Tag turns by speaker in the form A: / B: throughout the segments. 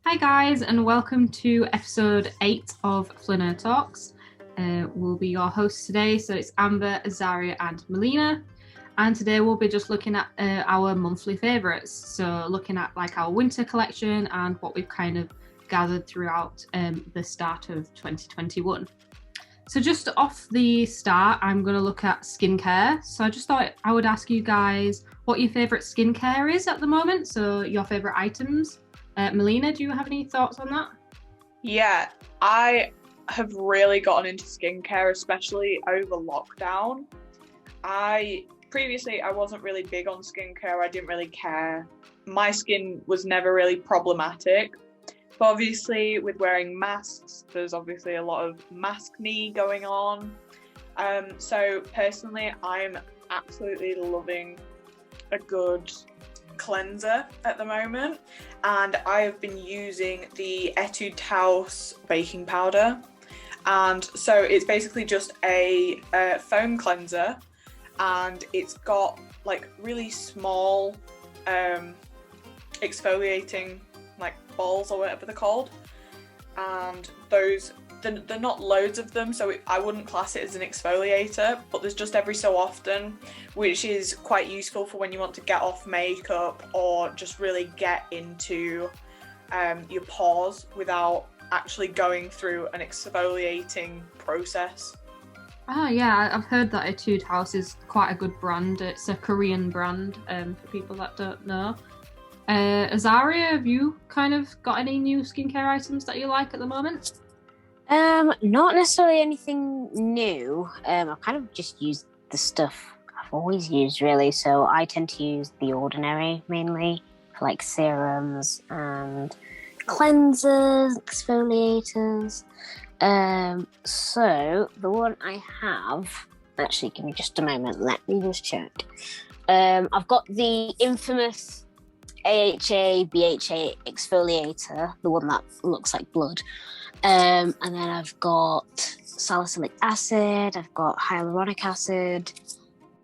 A: Hi guys, and welcome to episode 8 of Flaneur Talks. We'll be your hosts today, so it's Amber, Azaria and Melina. And today we'll be just looking at our monthly favourites. So looking at like our winter collection and what we've kind of gathered throughout the start of 2021. So just off the start, I'm going to look at skincare. So I just thought I would ask you guys what your favourite skincare is at the moment. So your favourite items. Melina, do you have any thoughts on that?
B: Yeah, I have really gotten into skincare, especially over lockdown. Previously I wasn't really big on skincare. I didn't really care. My skin was never really problematic. But obviously with wearing masks, there's obviously a lot of maskne going on. So personally, I'm absolutely loving a good cleanser at the moment, and I have been using the Etude House baking powder, and so it's basically just a foam cleanser, and it's got like really small exfoliating like balls or whatever they're called, and they're not loads of them, so I wouldn't class it as an exfoliator, but there's just every so often, which is quite useful for when you want to get off makeup or just really get into your pores without actually going through an exfoliating process.
A: Oh yeah, I've heard that Etude House is quite a good brand. It's a Korean brand for people that don't know. Azaria, have you kind of got any new skincare items that you like at the moment?
C: Not necessarily anything new. I've kind of just used the stuff I've always used, really. So I tend to use The Ordinary mainly for like serums and cleansers, exfoliators. So the one I have, actually, give me just a moment. Let me just check. I've got the infamous AHA BHA exfoliator, the one that looks like blood. And then I've got salicylic acid, I've got hyaluronic acid.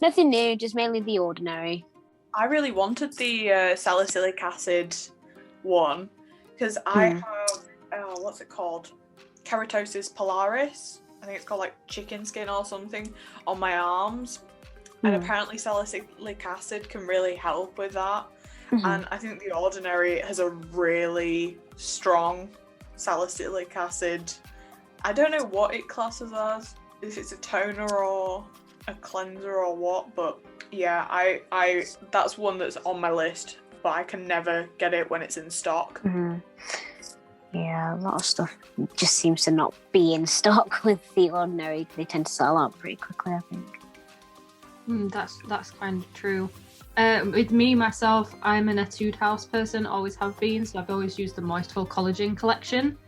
C: Nothing new, just mainly The Ordinary.
B: I really wanted the salicylic acid one because I have, what's it called? Keratosis pilaris. I think it's called like chicken skin or something on my arms. And apparently salicylic acid can really help with that. And I think The Ordinary has a really strong salicylic acid. I don't know what it classes as, if it's a toner or a cleanser or what, but yeah, I that's one that's on my list, but I can never get it when it's in stock.
C: Yeah, a lot of stuff just seems to not be in stock with The Ordinary. They tend to sell out pretty quickly, I think.
A: That's kind of true. With me, myself, I'm an Etude House person, always have been, so I've always used the Moistful Collagen collection.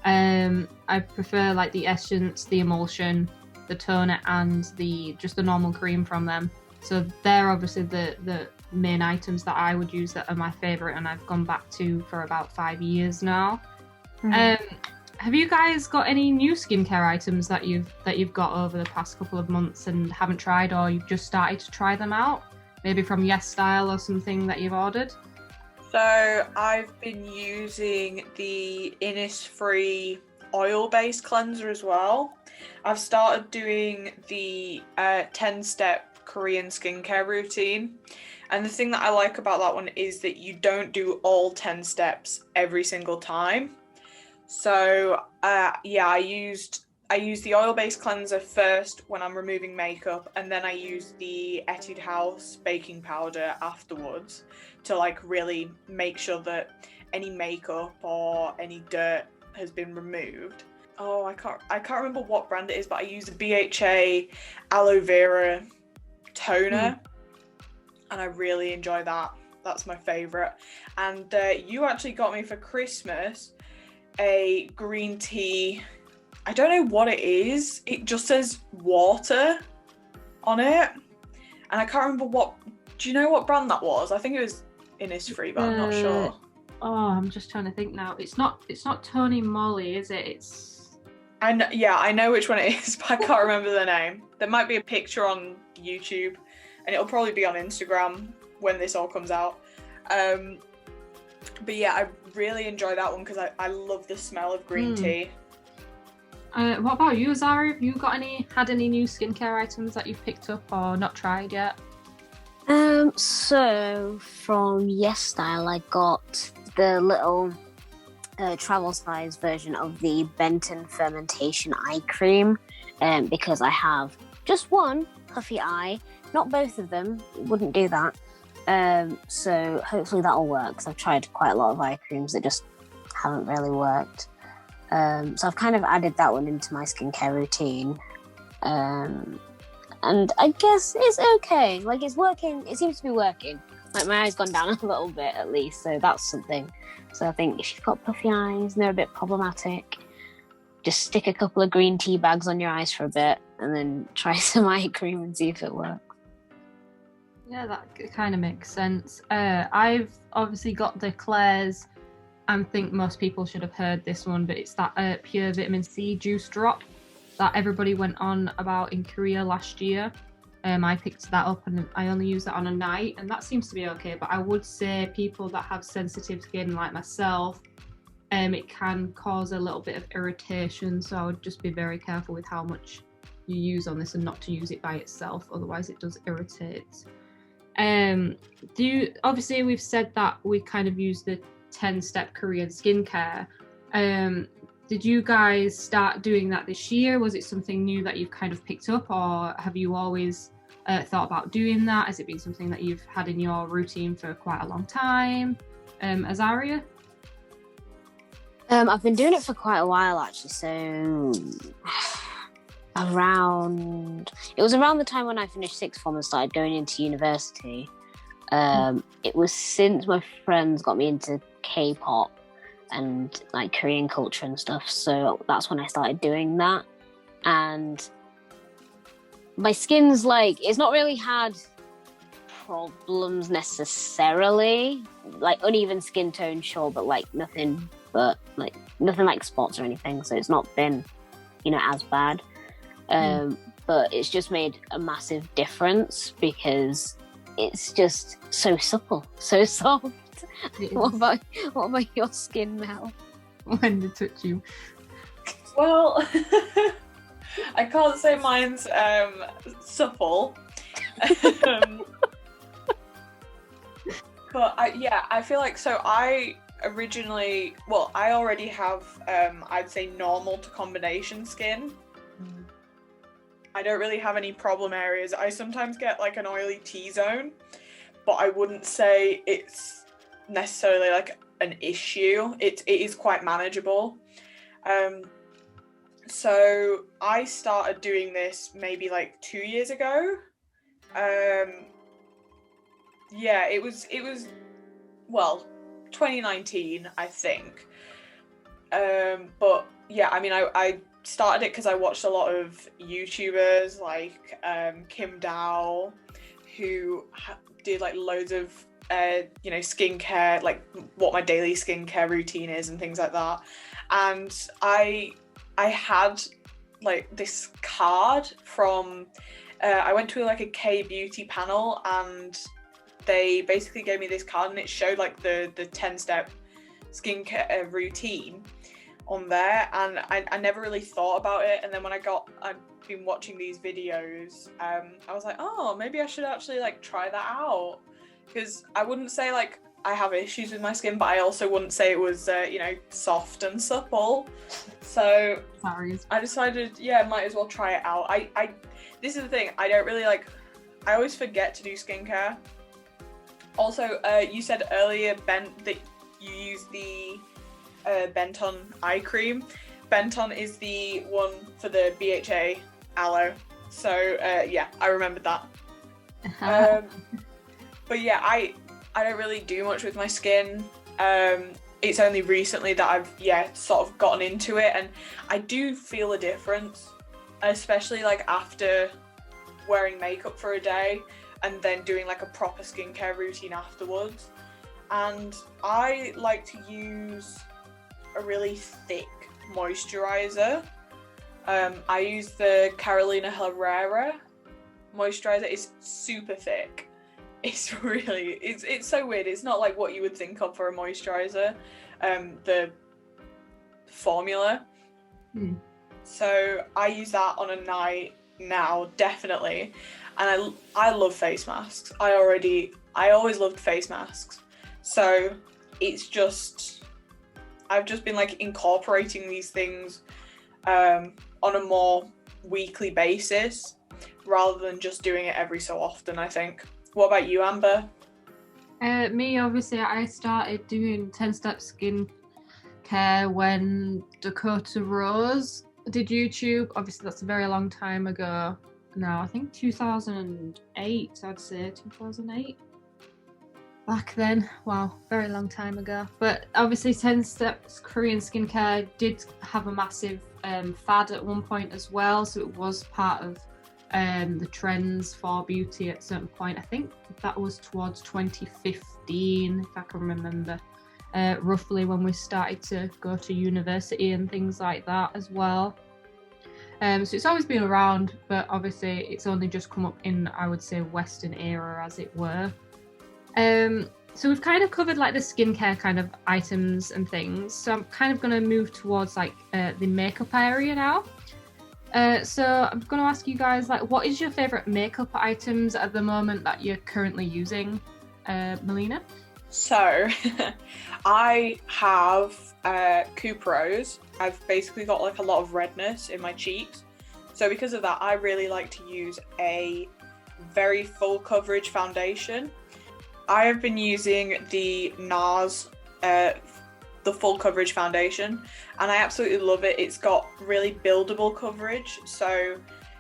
A: I prefer like the essence, the emulsion, the toner, and the normal cream from them. So they're obviously the main items that I would use that are my favourite, and I've gone back to for about 5 years now. Have you guys got any new skincare items that you've got over the past couple of months and haven't tried, or you've just started to try them out? Maybe from Yes Style or something that you've ordered?
B: So I've been using the Innisfree oil-based cleanser as well. I've started doing the 10-step Korean skincare routine. And the thing that I like about that one is that you don't do all 10 steps every single time. So I used the oil-based cleanser first when I'm removing makeup, and then I use the Etude House baking powder afterwards to like really make sure that any makeup or any dirt has been removed. Oh, I can't remember what brand it is, but I use the BHA aloe vera toner, and I really enjoy that. That's my favourite. And you actually got me for Christmas a green tea. I don't know what it is. It just says water on it. And I can't remember do you know what brand that was? I think it was Innisfree, but I'm not sure.
A: Oh, I'm just trying to think now. It's not Tony Moly, is it?
B: I know which one it is, but I can't remember the name. There might be a picture on YouTube, and it'll probably be on Instagram when this all comes out. But yeah, I really enjoy that one because I love the smell of green tea.
A: What about you, Zara? Have you had any new skincare items that you've picked up or not tried yet?
C: So from YesStyle, I got the little travel size version of the Benton Fermentation Eye Cream, because I have just one puffy eye, not both of them. Wouldn't do that. So hopefully that'll work. Because I've tried quite a lot of eye creams that just haven't really worked. So I've kind of added that one into my skincare routine. And I guess it's okay. Like, it's working. It seems to be working. Like, my eye's gone down a little bit at least, so that's something. So I think if you've got puffy eyes and they're a bit problematic, just stick a couple of green tea bags on your eyes for a bit and then try some eye cream and see if it works.
A: Yeah, that kind of makes sense. I've obviously got the Claire's, I think most people should have heard this one, but it's that pure vitamin C juice drop that everybody went on about in Korea last year. I picked that up and I only use that on a night, and that seems to be okay. But I would say people that have sensitive skin like myself, it can cause a little bit of irritation. So I would just be very careful with how much you use on this and not to use it by itself. Otherwise it does irritate. Obviously we've said that we kind of use the 10-step Korean skincare. Did you guys start doing that this year? Was it something new that you've kind of picked up, or have you always thought about doing that? Has it been something that you've had in your routine for quite a long time? Azaria?
C: I've been doing it for quite a while, actually. So it was around the time when I finished sixth form and started going into university. It was since my friends got me into K-pop and like Korean culture and stuff, so that's when I started doing that. And my skin's like, it's not really had problems necessarily, like uneven skin tone, sure, but nothing like spots or anything, so it's not been, as bad. But it's just made a massive difference because it's just so supple, so soft. What about your skin, Mel?
A: When they touch you?
B: Well, I can't say mine's supple. But I feel like, so I already have, I'd say normal to combination skin. I don't really have any problem areas. I sometimes get like an oily T-zone, but I wouldn't say it's necessarily like an issue. It is quite manageable. So I started doing this maybe like 2 years ago. It was 2019, I think. But yeah, I mean, I started it because I watched a lot of YouTubers like Kim Dow, who did like loads of skincare, like what my daily skincare routine is and things like that. And I had like this card from I went to like a K-beauty panel, and they basically gave me this card, and it showed like the 10-step skincare routine on there, and I never really thought about it. And then when I've been watching these videos, I was like, oh, maybe I should actually like try that out, because I wouldn't say like I have issues with my skin, but I also wouldn't say it was soft and supple. So I decided, might as well try it out. This is the thing, I don't really I always forget to do skincare. Also, you said earlier, Ben, that you use the Benton Eye Cream. Benton is the one for the BHA aloe. So I remembered that. But yeah, I don't really do much with my skin. It's only recently that I've sort of gotten into it, and I do feel a difference, especially like after wearing makeup for a day and then doing like a proper skincare routine afterwards. And I like to use a really thick moisturizer. I use the Carolina Herrera moisturizer. It's super thick. It's so weird. It's not like what you would think of for a moisturizer. the formula. So I use that on a night now, definitely. And I love face masks. I always loved face masks. So it's just, I've just been like incorporating these things on a more weekly basis rather than just doing it every so often, I think. What about you, Amber?
A: Me, obviously, I started doing 10-step skin care when Dakota Rose did YouTube. Obviously, that's a very long time ago now. I think 2008, I'd say 2008. Back then, wow, very long time ago. But obviously 10 Steps Korean skincare did have a massive fad at one point as well, so it was part of the trends for beauty at a certain point. I think that was towards 2015, if I can remember, roughly when we started to go to university and things like that as well. So it's always been around, but obviously it's only just come up in, I would say, Western era, as it were. So we've kind of covered like the skincare kind of items and things. So I'm kind of going to move towards like the makeup area now. So I'm going to ask you guys, like, what is your favorite makeup items at the moment that you're currently using, Melina?
B: So I have Couperose. I've basically got like a lot of redness in my cheeks. So because of that, I really like to use a very full coverage foundation. I have been using the NARS, the full coverage foundation, and I absolutely love it. It's got really buildable coverage, so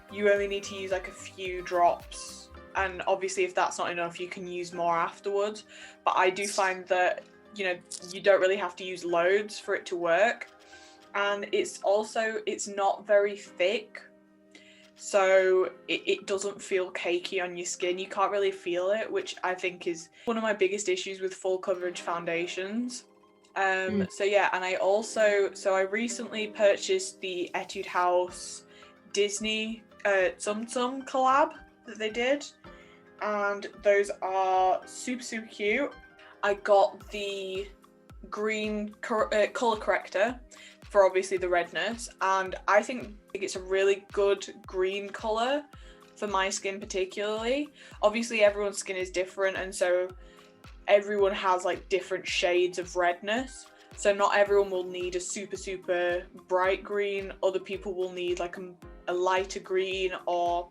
B: you only need to use like a few drops, and obviously if that's not enough, you can use more afterwards. But I do find that, you know, you don't really have to use loads for it to work, and it's not very thick. So it doesn't feel cakey on your skin. You can't really feel it, which I think is one of my biggest issues with full coverage foundations. So yeah, and I recently purchased the Etude House Disney Tsum Tsum collab that they did, and those are super, super cute. I got the green color corrector for obviously the redness, and I think it's a really good green color for my skin particularly. Obviously everyone's skin is different, and so everyone has like different shades of redness, so not everyone will need a super, super bright green. Other people will need like a lighter green or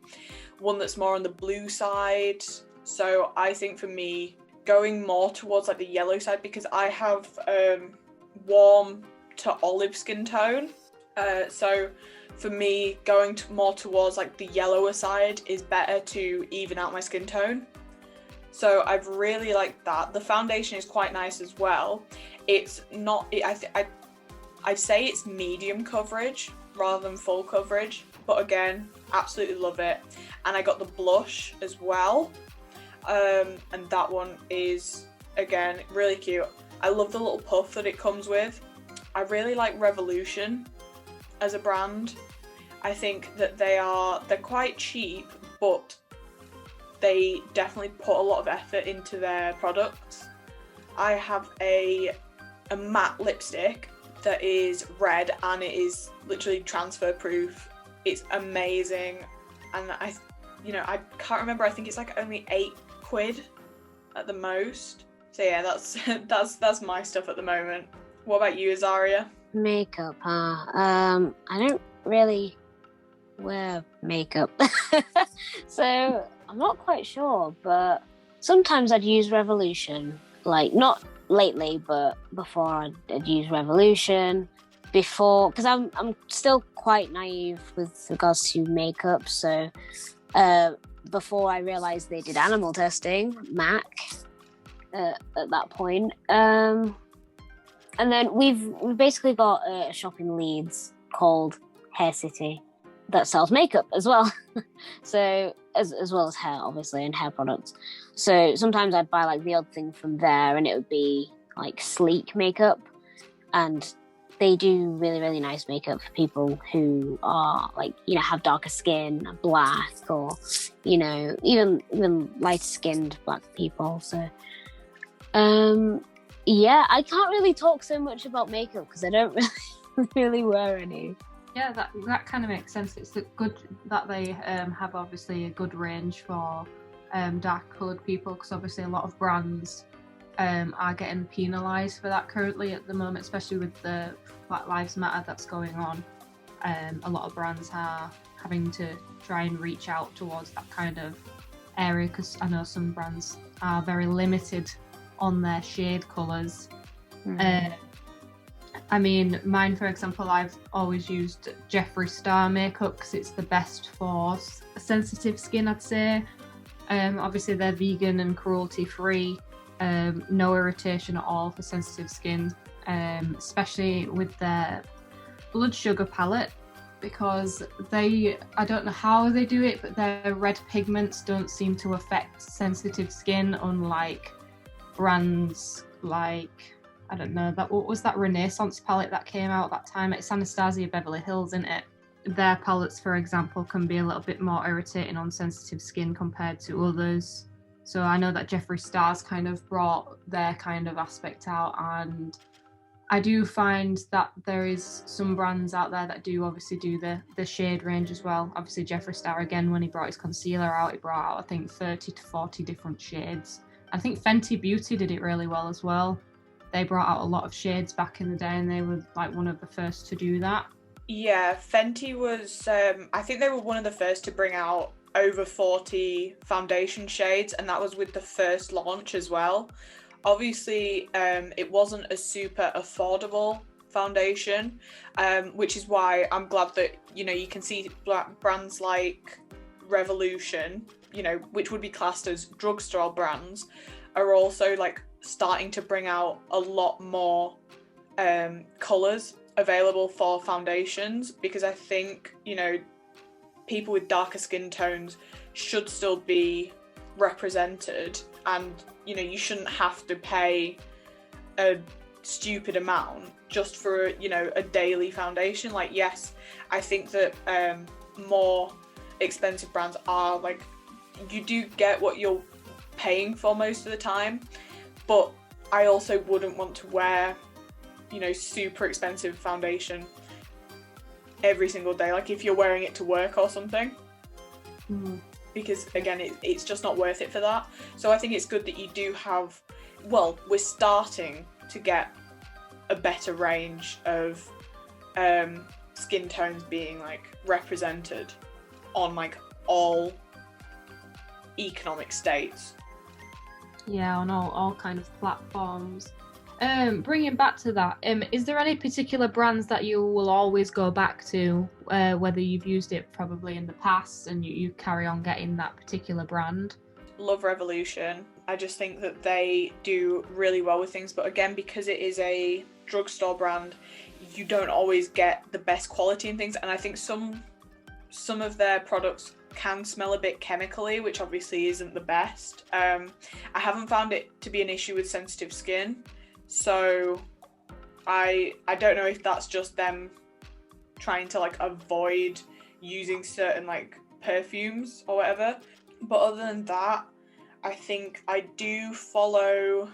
B: one that's more on the blue side. So I think for me, going more towards like the yellow side, because I have warm to olive skin tone, so for me going more towards like the yellower side is better to even out my skin tone. So I've really liked that. The foundation is quite nice as well. It's not, I'd say it's medium coverage rather than full coverage, but again, absolutely love it. And I got the blush as well, and that one is again really cute. I love the little puff that it comes with. I really like Revolution as a brand. I think that they're quite cheap, but they definitely put a lot of effort into their products. I have a matte lipstick that is red, and it is literally transfer proof. It's amazing, and I can't remember. I think it's like only £8 at the most. So yeah, that's my stuff at the moment. What about you, Azaria?
C: Makeup, I don't really wear makeup, so I'm not quite sure, but sometimes I'd use Revolution. Like, not lately, but before I'd use Revolution. Because I'm still quite naive with regards to makeup, so before I realised they did animal testing, MAC, at that point. And then we've basically got a shop in Leeds called Hair City that sells makeup as well. So as well as hair, obviously, and hair products. So sometimes I'd buy like the odd thing from there, and it would be like sleek makeup, and they do really, really nice makeup for people who are like, you know, have darker skin, black, or, you know, even lighter skinned black people. So Yeah, I can't really talk so much about makeup because I don't really wear any.
A: Yeah, that kind of makes sense. It's good that they have obviously a good range for dark coloured people, because obviously a lot of brands are getting penalised for that currently at the moment, especially with the Black Lives Matter that's going on. A lot of brands are having to try and reach out towards that kind of area, because I know some brands are very limited on their shade colours. I mean, mine, for example, I've always used Jeffree Star makeup because it's the best for sensitive skin, I'd say. Obviously, they're vegan and cruelty-free. No irritation at all for sensitive skin, especially with their blood sugar palette, because I don't know how they do it, but their red pigments don't seem to affect sensitive skin, unlike brands like, I don't know, what was that Renaissance palette that came out that time? It's Anastasia Beverly Hills, isn't it? Their palettes, for example, can be a little bit more irritating on sensitive skin compared to others. So I know that Jeffree Star's kind of brought their kind of aspect out, and I do find that there is some brands out there that do obviously do the shade range as well. Obviously Jeffree Star, again, when he brought his concealer out, he brought out I think 30 to 40 different shades. I think Fenty Beauty did it really well as well. They brought out a lot of shades back in the day, and they were like one of the first to do that.
B: Yeah, Fenty was, I think they were one of the first to bring out over 40 foundation shades, and that was with the first launch as well. Obviously, it wasn't a super affordable foundation, which is why I'm glad that, you know, you can see brands like Revolution, you know, which would be classed as drugstore brands, are also like starting to bring out a lot more colours available for foundations, because I think, you know, people with darker skin tones should still be represented, and, you know, you shouldn't have to pay a stupid amount just for, you know, a daily foundation. Like, yes, I think that more expensive brands are like, you do get what you're paying for most of the time, but I also wouldn't want to wear, you know, super expensive foundation every single day, like if you're wearing it to work or something. Because again, it's just not worth it for that. So I think it's good that you do have, well, we're starting to get a better range of skin tones being like represented on like all economic states.
A: Yeah, on all kind of platforms. Bringing back to that, is there any particular brands that you will always go back to, whether you've used it probably in the past and you carry on getting that particular brand?
B: Love Revolution. I just think that they do really well with things, but again, because it is a drugstore brand, you don't always get the best quality in things, and I think some of their products can smell a bit chemically, which obviously isn't the best. I haven't found it to be an issue with sensitive skin, so I don't know if that's just them trying to like avoid using certain like perfumes or whatever. But other than that, I think I do follow,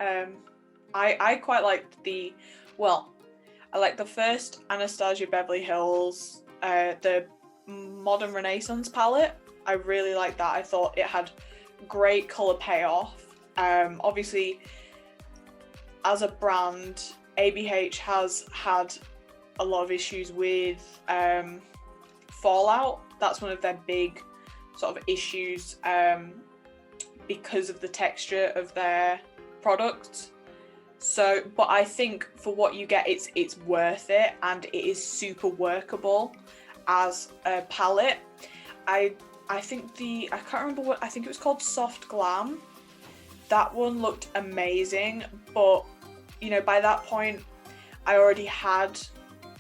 B: I quite liked I like the first Anastasia Beverly Hills, the Modern Renaissance palette. I really liked that. I thought it had great colour payoff. Obviously, as a brand, ABH has had a lot of issues with fallout. That's one of their big sort of issues, because of the texture of their products. So, but I think for what you get, it's worth it, and it is super workable as a palette. I think I can't remember what, I think it was called Soft Glam. That one looked amazing, but you know, by that point I already had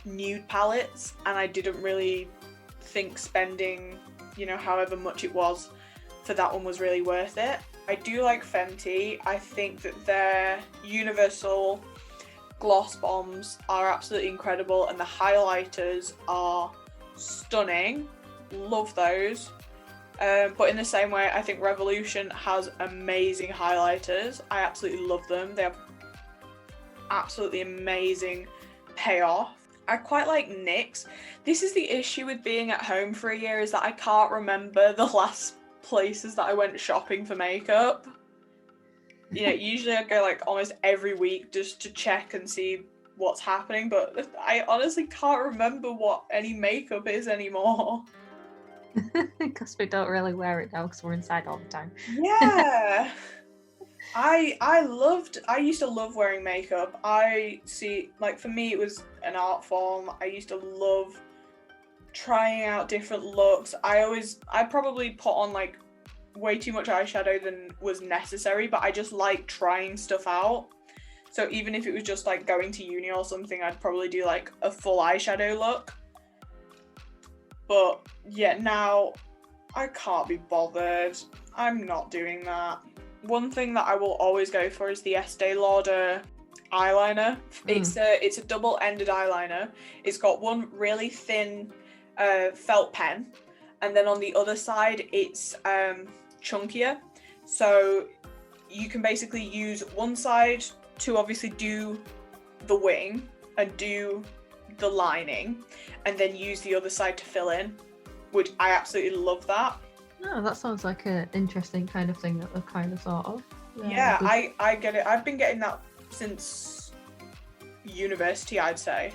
B: nude palettes, and I didn't really think spending, you know, however much it was for that one was really worth it. I do like Fenty. I think that their universal gloss bombs are absolutely incredible, and the highlighters are stunning. Love those. But in the same way, I think Revolution has amazing highlighters. I absolutely love them. They have absolutely amazing payoff. I quite like NYX. This is the issue with being at home for a year, is that I can't remember the last places that I went shopping for makeup. You know, usually I go like almost every week just to check and see what's happening, but I honestly can't remember what any makeup is anymore.
A: Because we don't really wear it now because we're inside all the time.
B: Yeah. I used to love wearing makeup. I see, like, for me it was an art form. I used to love trying out different looks. I probably put on like way too much eyeshadow than was necessary, but I just like trying stuff out. So even if it was just like going to uni or something, I'd probably do like a full eyeshadow look. But yeah, now I can't be bothered. I'm not doing that. One thing that I will always go for is the Estee Lauder eyeliner. It's a double-ended eyeliner. It's got one really thin felt pen, and then on the other side it's chunkier. So you can basically use one side to obviously do the wing and do the lining, and then use the other side to fill in, which I absolutely love that.
A: Oh, that sounds like an interesting kind of thing that I've kind of thought of.
B: Yeah, I get it. I've been getting that since university, I'd say.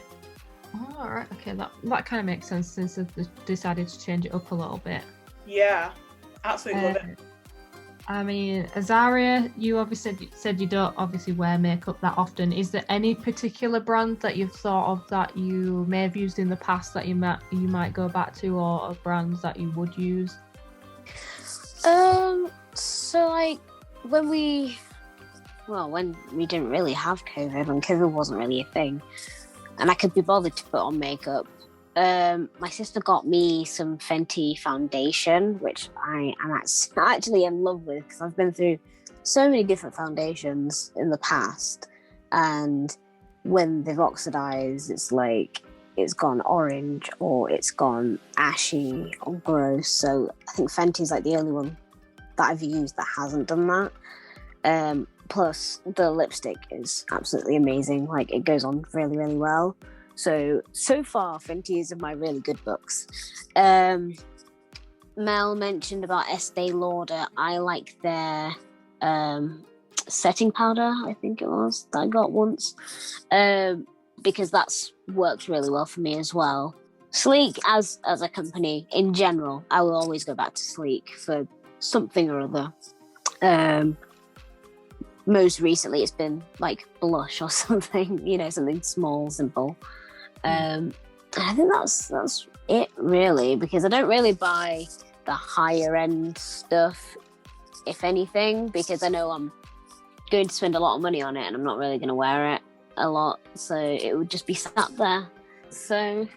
A: Oh, right. Okay, that kind of makes sense since they've decided to change it up a little bit.
B: Yeah, absolutely love it.
A: I mean, Azaria, you obviously said you don't obviously wear makeup that often. Is there any particular brand that you've thought of that you may have used in the past that you might go back to, or brands that you would use?
C: So like when we didn't really have COVID, when COVID wasn't really a thing, and I could be bothered to put on makeup, my sister got me some Fenty foundation, which I am actually in love with, because I've been through so many different foundations in the past, and when they've oxidized, it's like it's gone orange or it's gone ashy or gross. So I think Fenty's like the only one that I've used that hasn't done that. Plus the lipstick is absolutely amazing. Like, it goes on really, really well. So far Fenty is in my really good books. Mel mentioned about Estee Lauder. I like their setting powder, I think it was, that I got once. Because that's worked really well for me as well. Sleek as a company in general, I will always go back to Sleek for something or other. Most recently it's been like blush or something, you know, something small, simple. I think that's it really, because I don't really buy the higher end stuff, if anything, because I know I'm going to spend a lot of money on it and I'm not really going to wear it a lot, so it would just be sat there. So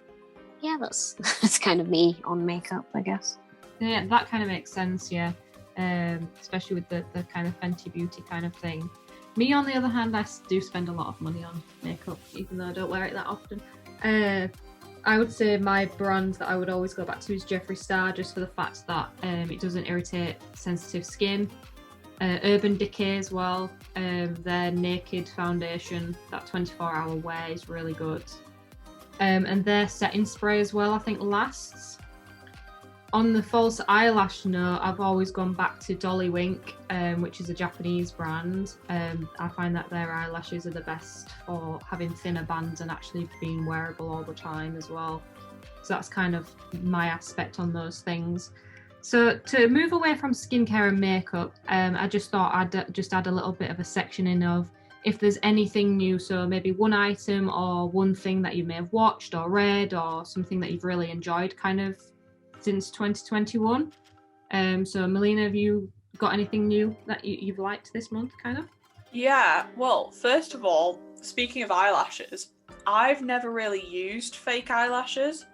C: yeah, that's kind of me on makeup, I guess.
A: Yeah, that kind of makes sense. Yeah, especially with the kind of Fenty Beauty kind of thing. Me, on the other hand, I do spend a lot of money on makeup, even though I don't wear it that often. I would say my brand that I would always go back to is Jeffree Star, just for the fact that it doesn't irritate sensitive skin. Urban Decay as well, their Naked foundation, that 24-hour wear is really good. And their setting spray as well, I think, lasts. On the false eyelash note, I've always gone back to Dolly Wink, which is a Japanese brand. I find that their eyelashes are the best for having thinner bands and actually being wearable all the time as well. So that's kind of my aspect on those things. So to move away from skincare and makeup, I just thought I'd just add a little bit of a section in of if there's anything new. So maybe one item or one thing that you may have watched or read, or something that you've really enjoyed kind of since 2021. So Melina, have you got anything new that you've liked this month, kind of?
B: Yeah, well, first of all, speaking of eyelashes, I've never really used fake eyelashes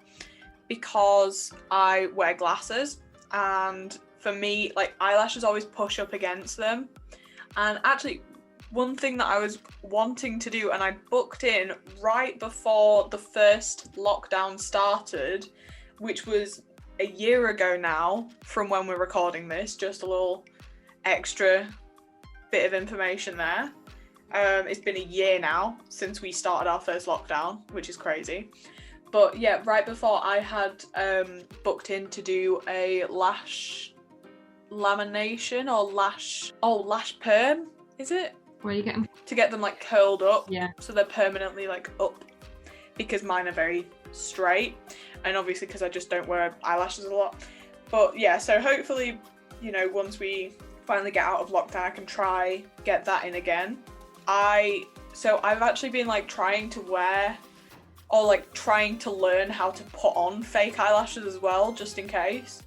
B: because I wear glasses, and for me, like, eyelashes always push up against them. And actually, one thing that I was wanting to do, and I booked in right before the first lockdown started, which was a year ago now from when we're recording this, just a little extra bit of information there. It's been a year now since we started our first lockdown, which is crazy. But yeah, right before I had booked in to do a lash lamination or lash perm, is it?
A: Where you get them?
B: To get them like curled up,
A: Yeah.
B: so they're permanently like up, because mine are very straight, and obviously because I just don't wear eyelashes a lot. But yeah, so hopefully, you know, once we finally get out of lockdown, I can try get that in again. I've actually been like trying to wear, or like trying to learn how to put on fake eyelashes as well, just in case.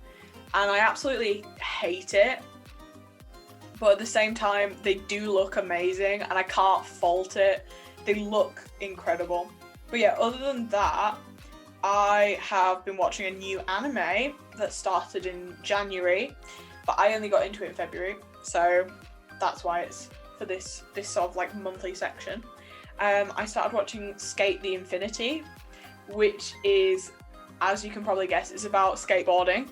B: And I absolutely hate it. But at the same time, they do look amazing and I can't fault it. They look incredible. But yeah, other than that, I have been watching a new anime that started in January, but I only got into it in February. So that's why it's for this sort of like monthly section. I started watching Skate the Infinity, which is, as you can probably guess, is about skateboarding.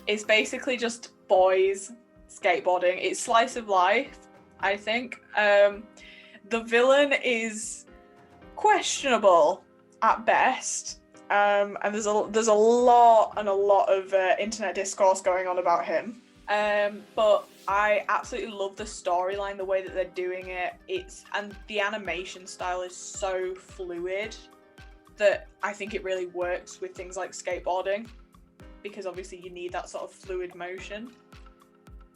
B: It's basically just boys skateboarding. It's slice of life, I think. The villain is questionable at best, and there's a lot of internet discourse going on about him. But I absolutely love the storyline, the way that they're doing it. And the animation style is so fluid that I think it really works with things like skateboarding, because obviously you need that sort of fluid motion.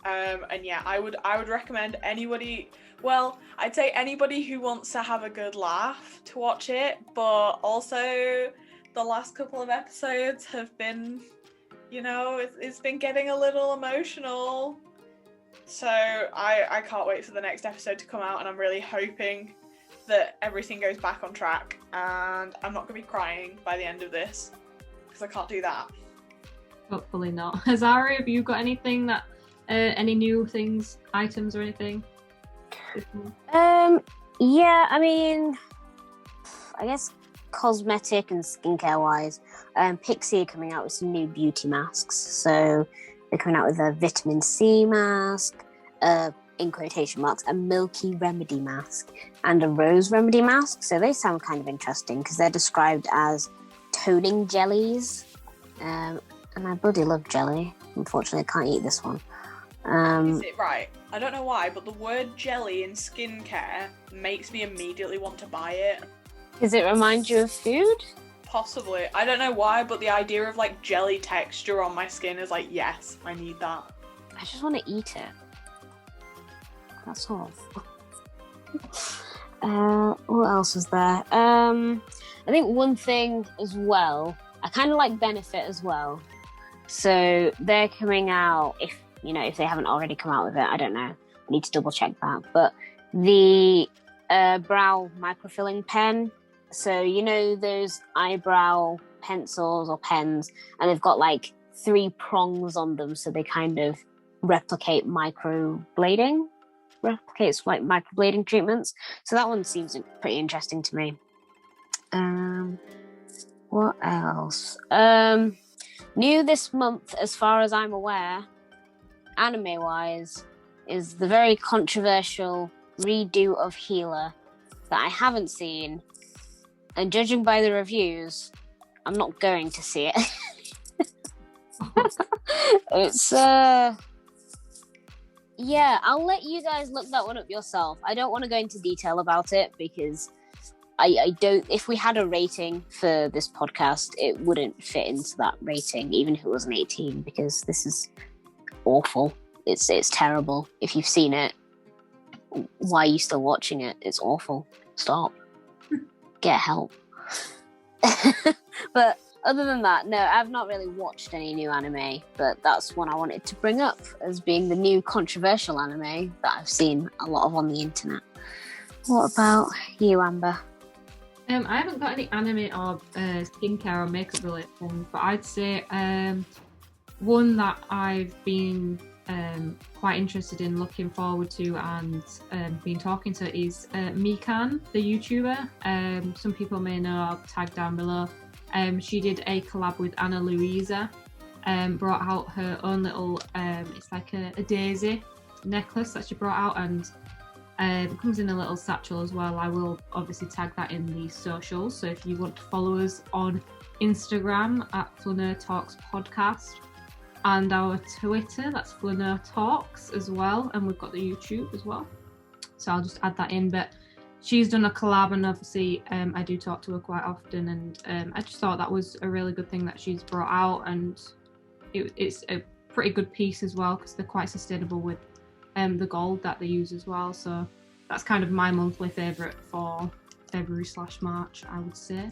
B: And yeah, I would recommend anybody, well, I'd say anybody who wants to have a good laugh to watch it, but also the last couple of episodes have been, you know, it's been getting a little emotional. So I can't wait for the next episode to come out, and I'm really hoping that everything goes back on track and I'm not going to be crying by the end of this, because I can't do that.
A: Hopefully not. Zara, have you got anything that, any new things, items or anything?
C: Yeah, I mean, I guess cosmetic and skincare wise, Pixie are coming out with some new beauty masks. So they're coming out with a vitamin C mask, in quotation marks, a milky remedy mask, and a rose remedy mask. So they sound kind of interesting because they're described as toning jellies. And I bloody love jelly. Unfortunately, I can't eat this one.
B: Is it right? I don't know why, but the word jelly in skincare makes me immediately want to buy it.
C: Does it remind you of food?
B: Possibly. I don't know why, but the idea of like jelly texture on my skin is like, yes, I need that.
C: I just want to eat it. That's all. What else is there? I think one thing as well, I kind of like Benefit as well. So they're coming out, if they haven't already come out with it, I don't know. I need to double check that. But the brow microfilling pen. So, you know, those eyebrow pencils or pens, and they've got like 3 prongs on them. So they kind of replicate microblading treatments. So that one seems pretty interesting to me. What else? New this month, as far as I'm aware, anime-wise, is the very controversial redo of Healer that I haven't seen, and judging by the reviews, I'm not going to see it. It's yeah, I'll let you guys look that one up yourself. I don't want to go into detail about it because I don't. If we had a rating for this podcast, it wouldn't fit into that rating, even if it was an 18, because this is awful. It's terrible. If you've seen it, why are you still watching it? It's awful. Stop. Get help. But other than that, no, I've not really watched any new anime, but that's one I wanted to bring up as being the new controversial anime that I've seen a lot of on the internet. What about you, Amber?
A: I haven't got any anime or skincare or makeup related things, but I'd say one that I've been quite interested in, looking forward to, and been talking to is Mikan, the YouTuber. Some people may know, I'll tag down below. She did a collab with Anna Louisa, brought out her own little, it's like a daisy necklace that she brought out, and It comes in a little satchel as well. I will obviously tag that in the socials. So if you want to follow us on Instagram at Flaneur Talks Podcast, and our Twitter, that's Flaneur Talks as well, and we've got the YouTube as well. So I'll just add that in. But she's done a collab, and obviously I do talk to her quite often, and I just thought that was a really good thing that she's brought out, and it's a pretty good piece as well because they're quite sustainable with the gold that they use as well. So that's kind of my monthly favourite for February/March, I would say.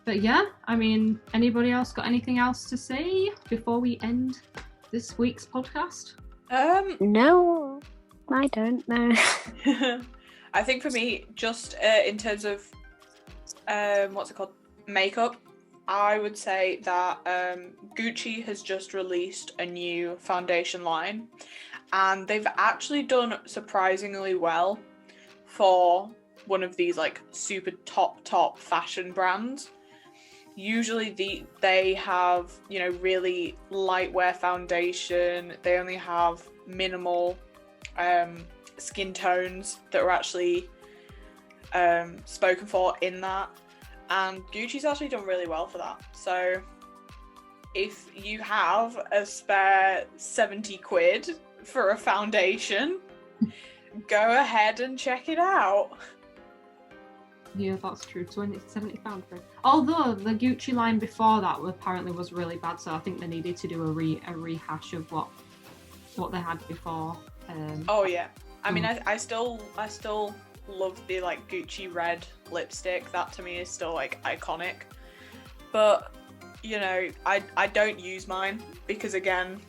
A: But yeah, I mean, anybody else got anything else to say before we end this week's podcast?
C: No, I don't know.
B: I think for me, just in terms of makeup, I would say that Gucci has just released a new foundation line, and they've actually done surprisingly well for one of these like super top fashion brands. Usually they have, you know, really light wear foundation. They only have minimal skin tones that are actually spoken for in that. And Gucci's actually done really well for that. So if you have a spare 70 quid for a foundation, go ahead and check it out.
A: Yeah, that's true. 70 pounds for it. Although the Gucci line before that apparently was really bad, so I think they needed to do a rehash of what they had before.
B: Oh yeah, I mean, I still love the like Gucci red lipstick. That to me is still like iconic. But you know, I don't use mine because again,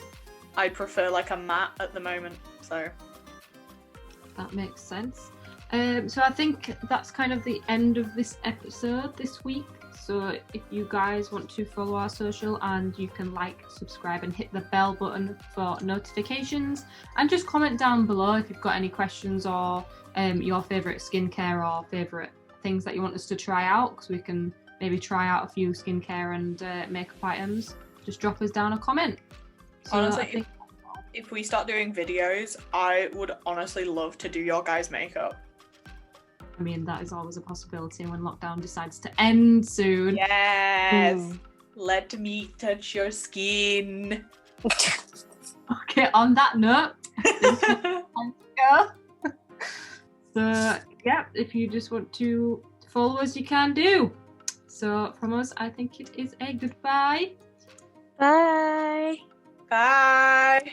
B: I prefer like a matte at the moment. So
A: that makes sense. So I think that's kind of the end of this episode this week. So if you guys want to follow our social, and you can like, subscribe and hit the bell button for notifications, and just comment down below if you've got any questions or your favourite skincare or favourite things that you want us to try out, because we can maybe try out a few skincare and makeup items. Just drop us down a comment. So
B: honestly, if we start doing videos, I would honestly love to do your guys' makeup.
A: I mean, that is always a possibility when lockdown decides to end soon.
B: Yes! Let me touch your skin.
A: Okay, on that note, so yeah, if you just want to follow us, you can do. So from us, I think it is a goodbye.
C: Bye.
B: Bye.